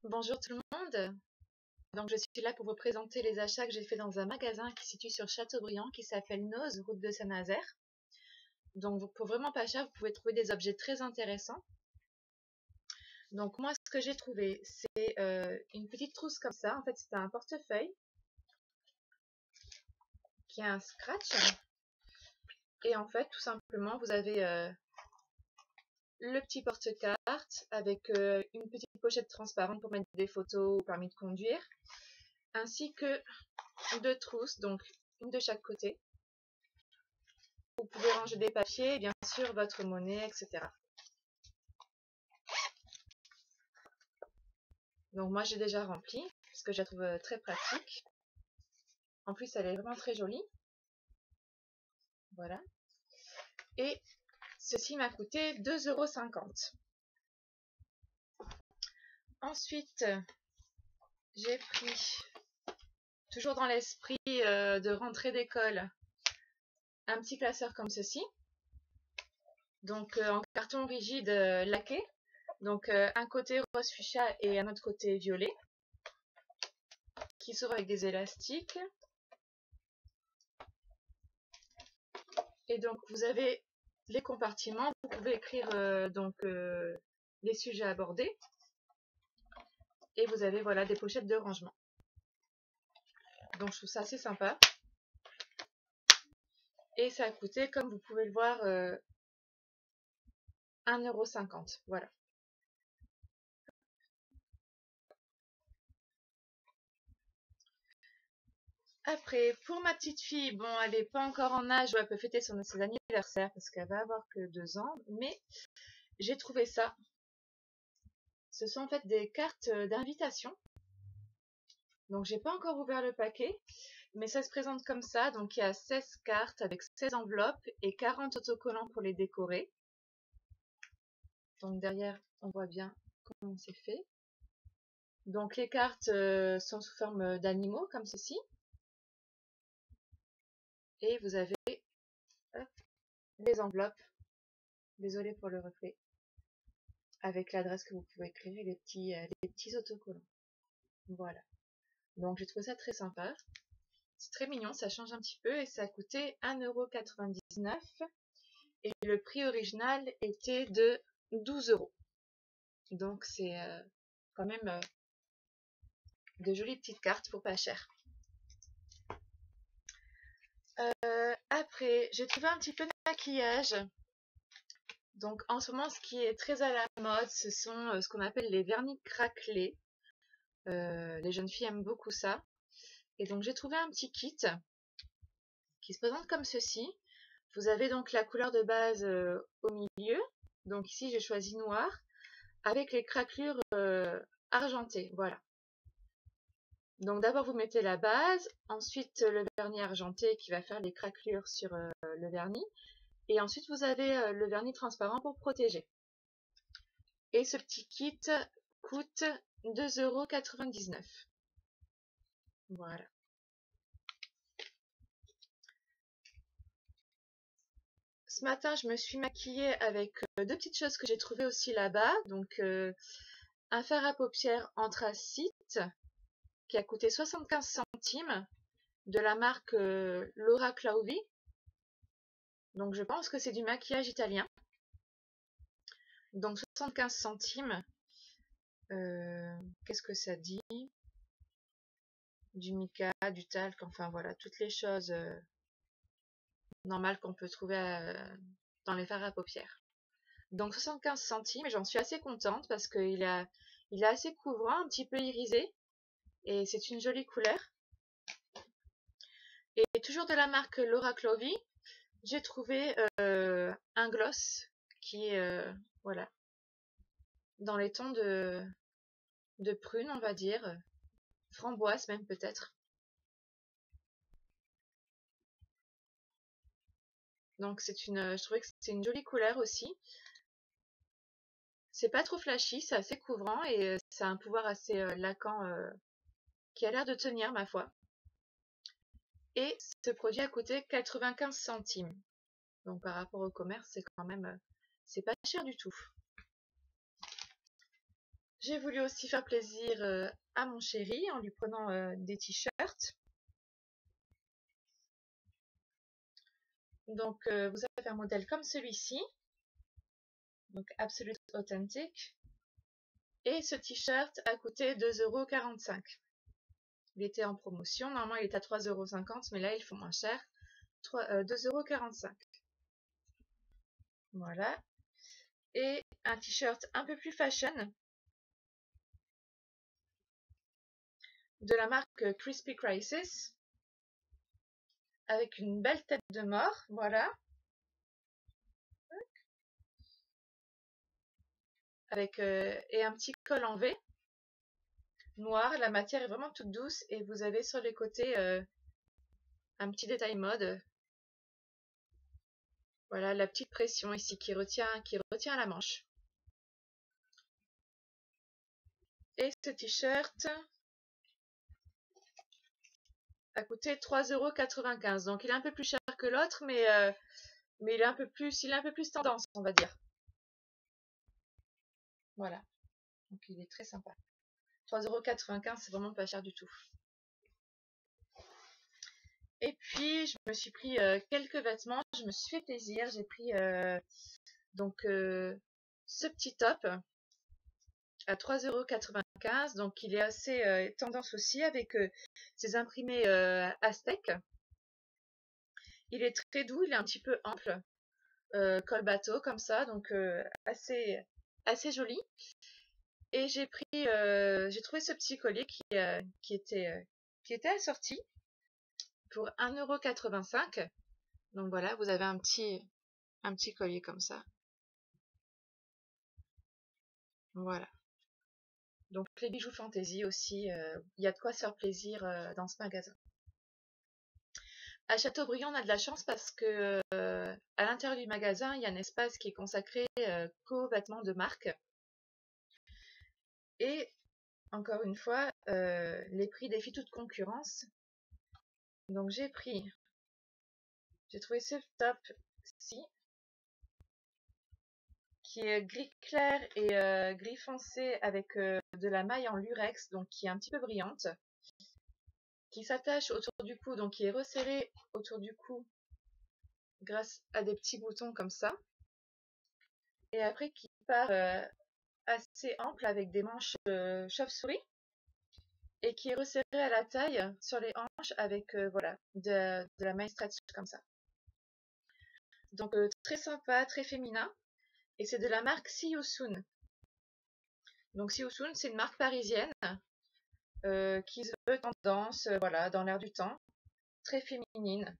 Bonjour tout le monde. Donc je suis là pour vous présenter les achats que j'ai fait dans un magasin qui se situe sur Châteaubriand qui s'appelle Noz, route de Saint-Nazaire. Donc pour vraiment pas cher, vous pouvez trouver des objets très intéressants. Donc moi ce que j'ai trouvé, c'est une petite trousse comme ça. En fait c'est un portefeuille qui a un scratch. Et en fait tout simplement vous avez le petit porte-carte avec une petite pochette transparente pour mettre des photos au permis de conduire, ainsi que deux trousses, donc une de chaque côté. Vous pouvez ranger des papiers et bien sûr votre monnaie, etc. Donc moi j'ai déjà rempli parce que je la trouve très pratique. En plus elle est vraiment très jolie. Voilà. Et ceci m'a coûté 2,50 €. Ensuite j'ai pris, toujours dans l'esprit de rentrée d'école, un petit classeur comme ceci. Donc en carton rigide laqué. Donc un côté rose fuchsia et un autre côté violet, qui s'ouvre avec des élastiques. Et donc vous avez les compartiments, vous pouvez écrire les sujets abordés. Et vous avez voilà des pochettes de rangement. Donc je trouve ça assez sympa. Et ça a coûté, comme vous pouvez le voir, 1,50 €. Voilà. Après, pour ma petite fille, bon, elle n'est pas encore en âge où elle peut fêter ses anniversaires parce qu'elle va avoir que 2 ans, mais j'ai trouvé ça. Ce sont en fait des cartes d'invitation. Donc j'ai pas encore ouvert le paquet, mais ça se présente comme ça. Donc il y a 16 cartes avec 16 enveloppes et 40 autocollants pour les décorer. Donc derrière, on voit bien comment c'est fait. Donc les cartes sont sous forme d'animaux comme ceci. Et vous avez les enveloppes, désolé pour le reflet, avec l'adresse que vous pouvez écrire et les petits autocollants. Voilà. Donc j'ai trouvé ça très sympa. C'est très mignon, ça change un petit peu et ça a coûté 1,99 € et le prix original était de 12 €. Donc c'est quand même de jolies petites cartes pour pas cher. Après, j'ai trouvé un petit peu de maquillage. Donc en ce moment, ce qui est très à la mode, ce sont ce qu'on appelle les vernis craquelés. Les jeunes filles aiment beaucoup ça. Et donc j'ai trouvé un petit kit qui se présente comme ceci. Vous avez donc la couleur de base au milieu. Donc ici j'ai choisi noir avec les craquelures argentées. Voilà. Donc d'abord vous mettez la base, ensuite le vernis argenté qui va faire les craquelures sur le vernis. Et ensuite vous avez le vernis transparent pour protéger. Et ce petit kit coûte 2,99 €. Voilà. Ce matin, je me suis maquillée avec deux petites choses que j'ai trouvées aussi là-bas. Donc, un fard à paupières anthracite qui a coûté 75 centimes de la marque Laura Clauvi. Donc, je pense que c'est du maquillage italien. Donc, 75 centimes. Qu'est-ce que ça dit? Du mica, du talc, enfin voilà, toutes les choses normales qu'on peut trouver dans les fards à paupières. Donc 75 centimes, et j'en suis assez contente parce qu'il est assez couvrant, un petit peu irisé, et c'est une jolie couleur. Et toujours de la marque Laura Clauvi, j'ai trouvé un gloss qui est voilà, dans les tons de prune, on va dire, framboise même peut-être. Donc je trouvais que c'est une jolie couleur aussi. C'est pas trop flashy, c'est assez couvrant et ça a un pouvoir assez laquant qui a l'air de tenir ma foi. Et ce produit a coûté 95 centimes. Donc par rapport au commerce, c'est quand même c'est pas cher du tout. J'ai voulu aussi faire plaisir à mon chéri en lui prenant des t-shirts. Donc vous avez un modèle comme celui-ci, donc Absolute Authentic. Et ce t-shirt a coûté 2,45 €. Il était en promotion, normalement il est à 3,50 €, mais là ils font moins cher, 2,45 €. Voilà. Et un t-shirt un peu plus fashion de la marque Crispy Crisis avec une belle tête de mort, voilà, avec et un petit col en V noir. La matière est vraiment toute douce et vous avez sur les côtés un petit détail mode. Voilà la petite pression ici qui retient la manche. Et ce t-shirt a coûté 3,95 €. Donc il est un peu plus cher que l'autre, mais il est un peu plus tendance, on va dire. Voilà. Donc il est très sympa. 3,95 €, c'est vraiment pas cher du tout. Et puis je me suis pris quelques vêtements, je me suis fait plaisir. J'ai pris donc ce petit top à 3,95 €. Donc il est assez tendance aussi avec ses imprimés Aztec. Il est très doux, il est un petit peu ample, col bateau comme ça, donc assez joli. Et j'ai trouvé ce petit collier qui était assorti pour 1,85 €. Donc voilà, vous avez un petit collier comme ça. Voilà. Donc les bijoux fantaisie aussi, il y a de quoi se faire plaisir dans ce magasin. À Châteaubriand, on a de la chance parce que à l'intérieur du magasin, il y a un espace qui est consacré qu'aux vêtements de marque. Et encore une fois, les prix défient toute concurrence. Donc j'ai trouvé ce top-ci qui est gris clair et gris foncé avec de la maille en lurex, donc qui est un petit peu brillante, qui s'attache autour du cou, donc qui est resserré autour du cou grâce à des petits boutons comme ça, et après qui part assez ample avec des manches chauve-souris, et qui est resserré à la taille sur les hanches avec voilà, de la maille stretch comme ça. Donc très sympa, très féminin, et c'est de la marque See You Soon. Donc See You Soon, c'est une marque parisienne qui se veut tendance, voilà, dans l'air du temps, très féminine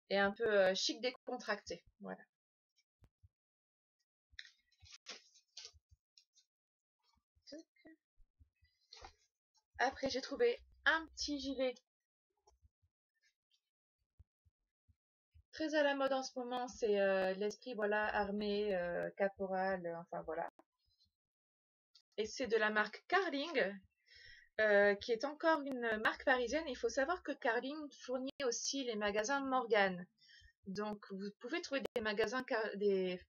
et un peu chic décontracté. Voilà. Après, j'ai trouvé un petit gilet très à la mode en ce moment, c'est l'esprit, voilà, armé, caporal, enfin voilà. Et c'est de la marque Carling, qui est encore une marque parisienne. Il faut savoir que Carling fournit aussi les magasins Morgan. Donc vous pouvez trouver des magasins, des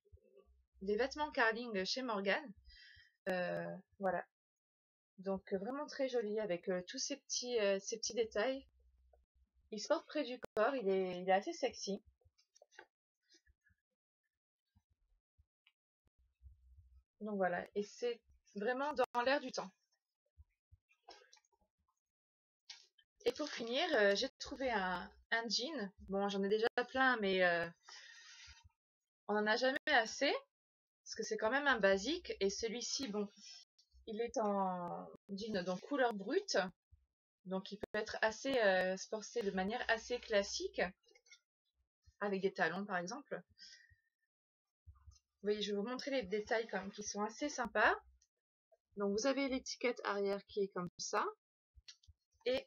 vêtements Carling chez Morgan. Voilà. Donc vraiment très joli avec tous ces petits détails. Il se porte près du corps, il est assez sexy. Donc voilà, et c'est vraiment dans l'air du temps. Et pour finir, j'ai trouvé un jean. Bon, j'en ai déjà plein, mais on n'en a jamais assez, parce que c'est quand même un basique. Et celui-ci, bon, il est en jean donc couleur brute, donc il peut être assez sporté de manière assez classique, avec des talons par exemple. Vous voyez, je vais vous montrer les détails quand même qui sont assez sympas. Donc vous avez l'étiquette arrière qui est comme ça, et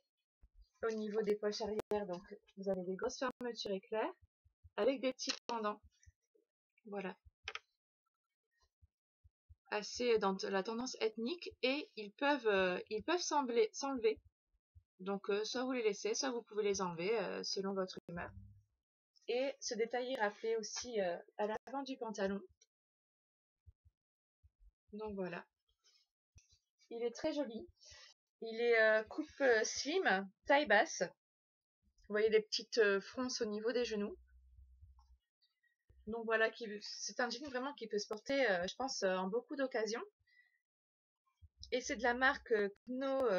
au niveau des poches arrière, donc vous avez des grosses fermetures éclairs avec des petits pendants. Voilà. Assez dans la tendance ethnique, et ils peuvent s'enlever. Donc soit vous les laissez, soit vous pouvez les enlever selon votre humeur. Et ce détail est rappelé aussi à l'avant du pantalon. Donc voilà. Il est très joli. Il est coupe slim, taille basse. Vous voyez les petites fronces au niveau des genoux. Donc voilà, c'est un jean vraiment qui peut se porter, je pense, en beaucoup d'occasions. Et c'est de la marque Kno,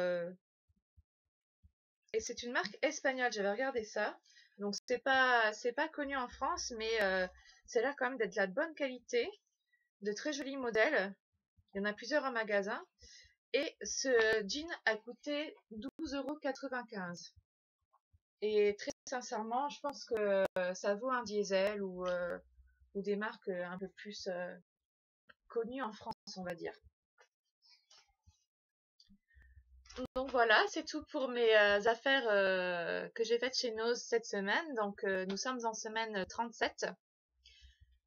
et c'est une marque espagnole. J'avais regardé ça. Donc c'est pas connu en France, mais c'est là quand même d'être de la bonne qualité, de très jolis modèles. Il y en a plusieurs en magasin. Et ce jean a coûté 12,95 €. Et très sincèrement, je pense que ça vaut un diesel ou des marques un peu plus connues en France, on va dire. Donc voilà, c'est tout pour mes affaires que j'ai faites chez Nose cette semaine. Donc nous sommes en semaine 37.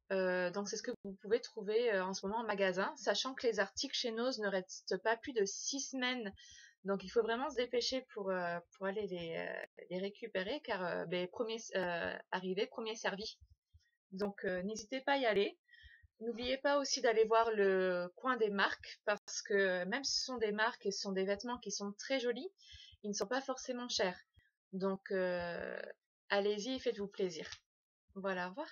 Donc c'est ce que vous pouvez trouver en ce moment en magasin, sachant que les articles chez Nose ne restent pas plus de 6 semaines. Donc il faut vraiment se dépêcher pour aller les récupérer, car premier arrivé, premier servi. Donc n'hésitez pas à y aller. N'oubliez pas aussi d'aller voir le coin des marques, parce que même si ce sont des marques et ce sont des vêtements qui sont très jolis, ils ne sont pas forcément chers. Donc allez-y et faites-vous plaisir. Voilà, au revoir.